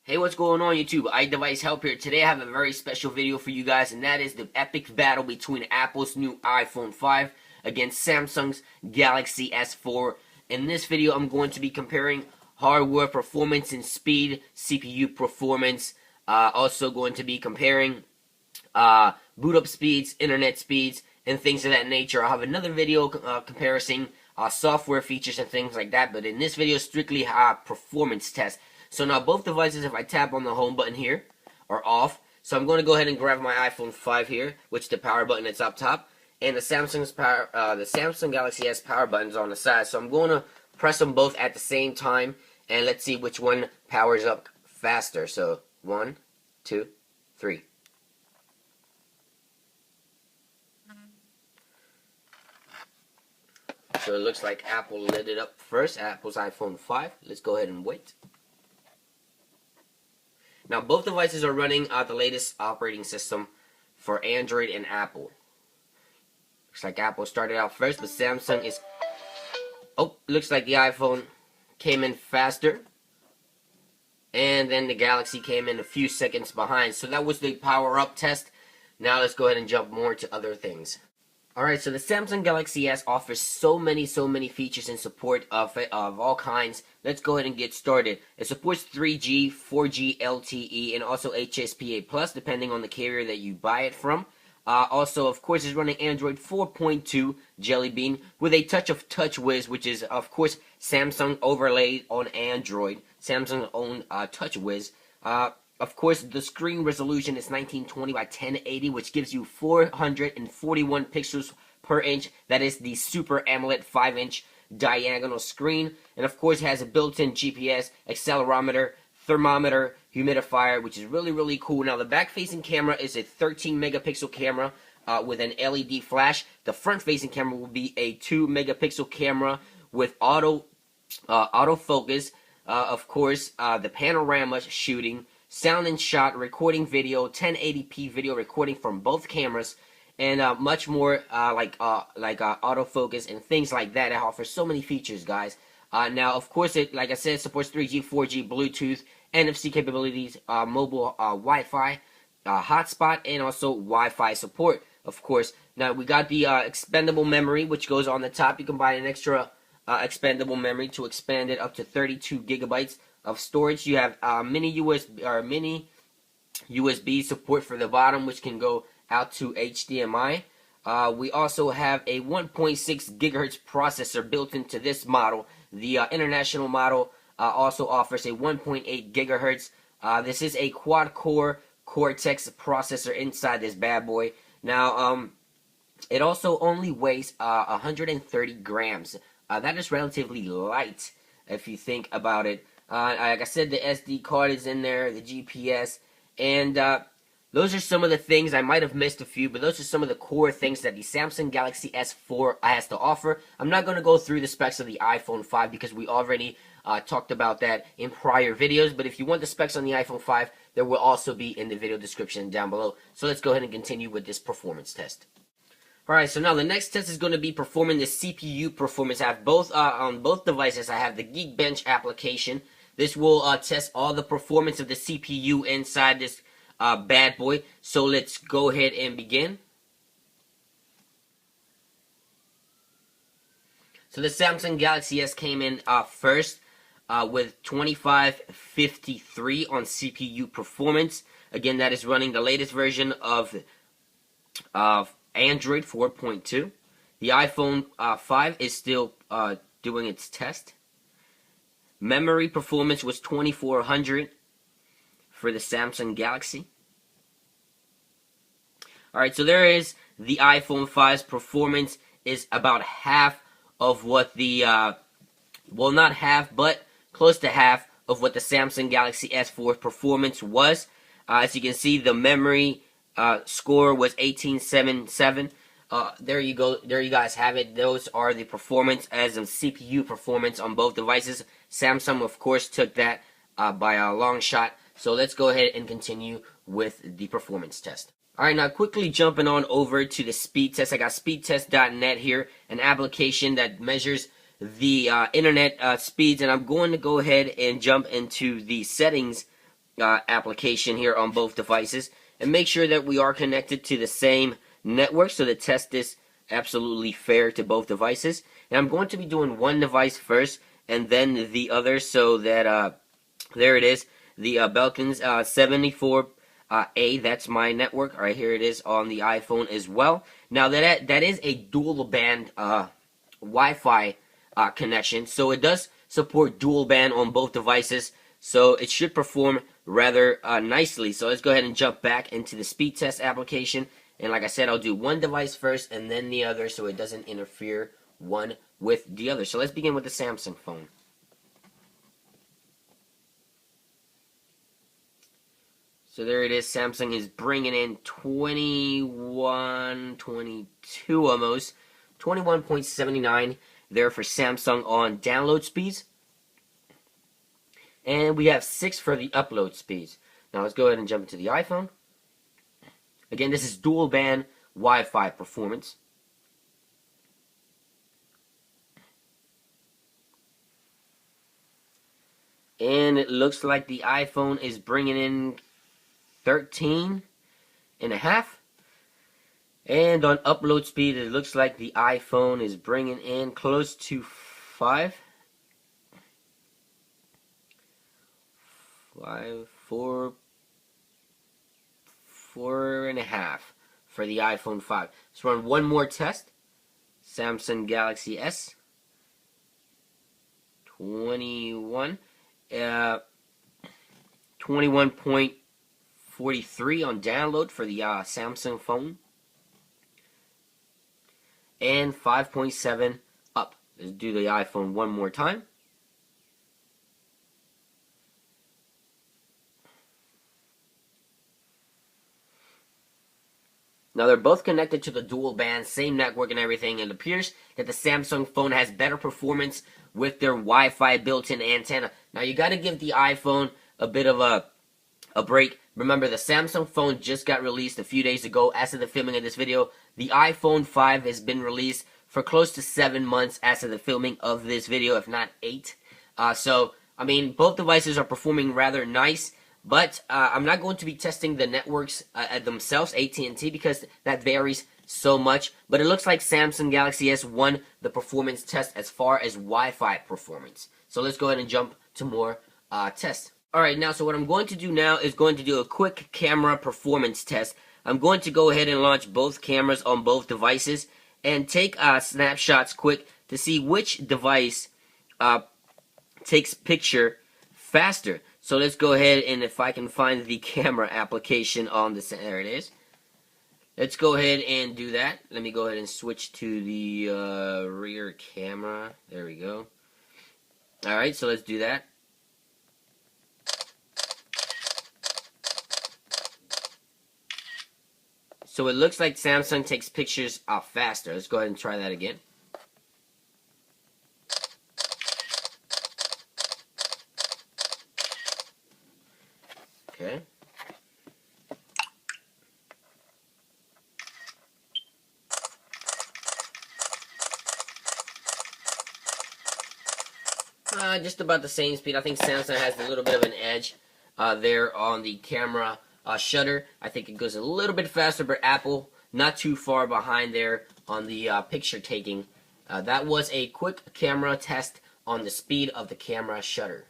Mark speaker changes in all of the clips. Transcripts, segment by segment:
Speaker 1: Hey, what's going on YouTube? iDevice Help here. Today I have a very special video for you guys, and that is the epic battle between Apple's new iPhone 5 against Samsung's Galaxy S4. In this video, I'm going to be comparing hardware performance and speed, CPU performance. Also going to be comparing boot up speeds, internet speeds, and things of that nature. I'll have another video comparison software features and things like that, but in this video, strictly performance test. So now both devices, if I tap on the home button here, are off. So I'm going to go ahead and grab my iPhone 5 here, which the power button is up top, and the Samsung Galaxy S power button is on the side. So I'm going to press them both at the same time, and let's see which one powers up faster. So 1, 2, 3. So it looks like Apple lit it up first, Apple's iPhone 5. Let's go ahead and wait. Now, both devices are running the latest operating system for Android and Apple. Looks like Apple started out first, but Samsung is... Oh, looks like the iPhone came in faster. And then the Galaxy came in a few seconds behind. So that was the power-up test. Now let's go ahead and jump more to other things. Alright, so the Samsung Galaxy S offers so many features and support of all kinds. Let's go ahead and get started. It supports 3G, 4G LTE, and also HSDPA Plus, depending on the carrier that you buy it from. Also, of course, it's running Android 4.2 Jelly Bean with a touch of TouchWiz, which is, of course, Samsung overlaid on Android. Samsung's own TouchWiz. Of course, the screen resolution is 1920 by 1080, which gives you 441 pixels per inch. That is the Super AMOLED 5-inch diagonal screen. And of course, it has a built-in GPS, accelerometer, thermometer, humidifier, which is really cool. Now, the back-facing camera is a 13-megapixel camera with an LED flash. The front-facing camera will be a 2-megapixel camera with autofocus. Of course, the panorama shooting, sound and shot, recording video, 1080p video recording from both cameras, and much more like autofocus and things like that. It offers so many features, guys. Now, of course, it, like I said, supports 3G, 4G, Bluetooth, NFC capabilities, mobile Wi-Fi, hotspot, and also Wi-Fi support, of course. Now, we got the expandable memory, which goes on the top. You can buy an extra expandable memory to expand it up to 32 gigabytes of storage. You have mini USB support for the bottom, which can go out to HDMI. We also have a 1.6 gigahertz processor built into this model. The international model also offers a 1.8 gigahertz. This is a quad-core Cortex processor inside this bad boy. Now, it also only weighs 130 grams. That is relatively light if you think about it. Like I said, the SD card is in there, the GPS, and those are some of the things. I might have missed a few, but those are some of the core things that the Samsung Galaxy S4 has to offer. I'm not going to go through the specs of the iPhone 5 because we already talked about that in prior videos, but if you want the specs on the iPhone 5, there will also be in the video description down below. So let's go ahead and continue with this performance test. Alright, so now the next test is going to be performing the CPU performance. I have both on both devices. I have the Geekbench application. This will test all the performance of the CPU inside this bad boy. So let's go ahead and begin. So the Samsung Galaxy S came in first with 2553 on CPU performance. Again, that is running the latest version of Android 4.2. The iPhone 5 is still doing its test. Memory performance was 2400 for the Samsung Galaxy. Alright, so there is the iPhone 5's performance is about half of what the, well, not half, but close to half of what the Samsung Galaxy S4 performance was. As you can see, the memory score was 1877. There you go. There you guys have it. Those are the performance as of CPU performance on both devices. Samsung, of course, took that by a long shot. So let's go ahead and continue with the performance test. Alright, now quickly jumping on over to the speed test. I got speedtest.net here, an application that measures the internet speeds, and I'm going to go ahead and jump into the settings application here on both devices, and make sure that we are connected to the same network so the test is absolutely fair to both devices. And I'm going to be doing one device first and then the other, so that there it is, the Belkin's 74A. That's my network. All right, here it is on the iPhone as well. Now that is a dual band Wi-Fi connection, so it does support dual band on both devices, so it should perform rather nicely. So let's go ahead and jump back into the speed test application, and like I said, I'll do one device first and then the other so it doesn't interfere one with the other. So let's begin with the Samsung phone. So there it is. Samsung is bringing in 21, 22 almost, 21.79 there for Samsung on download speeds. And we have 6 for the upload speeds. Now let's go ahead and jump into the iPhone. Again, this is dual band Wi-Fi performance. And it looks like the iPhone is bringing in 13 and a half. And on upload speed, it looks like the iPhone is bringing in close to 5. 4.5 for the iPhone 5. Let's run one more test. Samsung Galaxy S 21, 21.43 on download for the Samsung phone, and 5.7 up. Let's do the iPhone one more time. Now they're both connected to the dual band, same network and everything. It appears that the Samsung phone has better performance with their Wi-Fi built-in antenna. Now you got to give the iPhone a bit of a break. Remember, the Samsung phone just got released a few days ago. As of the filming of this video, the iPhone 5 has been released for close to 7 months as of the filming of this video, if not 8. So, I mean, both devices are performing rather nice. But I'm not going to be testing the networks themselves, AT&T, because that varies so much. But it looks like Samsung Galaxy S won the performance test as far as Wi-Fi performance. So let's go ahead and jump to more tests. Alright, now, so what I'm going to do now is going to do a quick camera performance test. I'm going to go ahead and launch both cameras on both devices and take snapshots quick to see which device takes picture faster. So let's go ahead, and if I can find the camera application on this, there it is. Let's go ahead and do that. Let me go ahead and switch to the rear camera. There we go. Alright, so let's do that. So it looks like Samsung takes pictures faster. Let's go ahead and try that again. Okay. Just about the same speed. I think Samsung has a little bit of an edge there on the camera shutter. I think it goes a little bit faster, but Apple not too far behind there on the picture taking. That was a quick camera test on the speed of the camera shutter.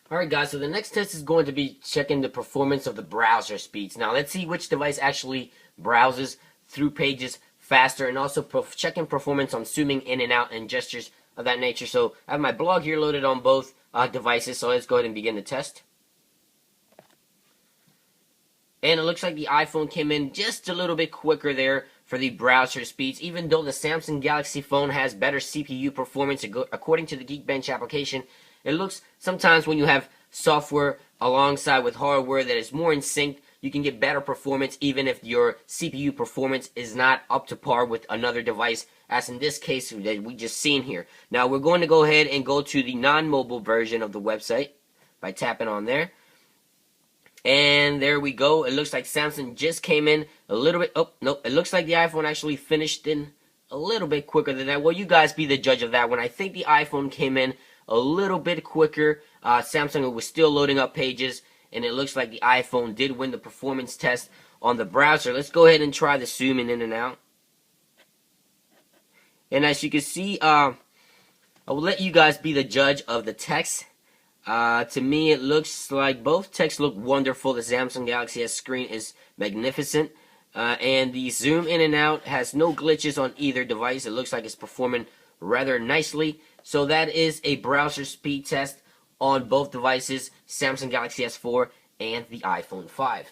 Speaker 1: Alright guys, so the next test is going to be checking the performance of the browser speeds. Now let's see which device actually browses through pages faster, and also checking performance on zooming in and out and gestures of that nature. So I have my blog here loaded on both devices, so let's go ahead and begin the test. And it looks like the iPhone came in just a little bit quicker there for the browser speeds, even though the Samsung Galaxy phone has better CPU performance according to the Geekbench application. It looks sometimes when you have software alongside with hardware that is more in sync, you can get better performance even if your CPU performance is not up to par with another device, as in this case that we just seen here. Now we're going to go ahead and go to the non-mobile version of the website by tapping on there. And there we go. It looks like Samsung just came in a little bit. Oh, nope. It looks like the iPhone actually finished in a little bit quicker than that. Well, you guys be the judge of that one. I think the iPhone came in a little bit quicker. Samsung was still loading up pages, and it looks like the iPhone did win the performance test on the browser. Let's go ahead and try the zooming in and out. And as you can see, I will let you guys be the judge of the text. To me, it looks like both texts look wonderful. The Samsung Galaxy S screen is magnificent. And the zoom in and out has no glitches on either device. It looks like it's performing rather nicely. So that is a browser speed test on both devices, Samsung Galaxy S4 and the iPhone 5.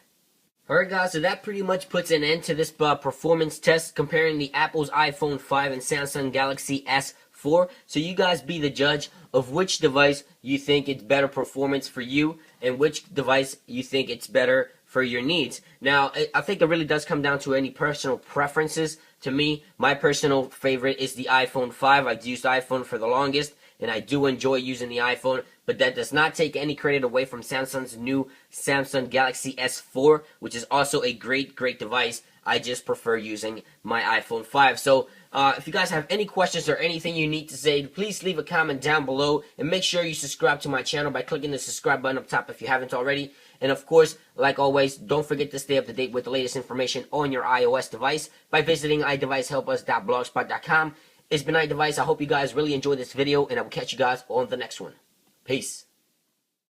Speaker 1: Alright guys, so that pretty much puts an end to this performance test comparing the Apple's iPhone 5 and Samsung Galaxy S4. So you guys be the judge of which device you think it's better performance for you and which device you think it's better for your needs. Now, I think it really does come down to any personal preferences. To me, my personal favorite is the iPhone 5. I've used iPhone for the longest, and I do enjoy using the iPhone, but that does not take any credit away from Samsung's new Samsung Galaxy S4, which is also a great device. I just prefer using my iPhone 5. So, if you guys have any questions or anything you need to say, please leave a comment down below, and make sure you subscribe to my channel by clicking the subscribe button up top if you haven't already. And of course, like always, don't forget to stay up to date with the latest information on your iOS device by visiting iDeviceHelpUs.blogspot.com. It's been iDevice. I hope you guys really enjoyed this video, and I will catch you guys on the next one. Peace.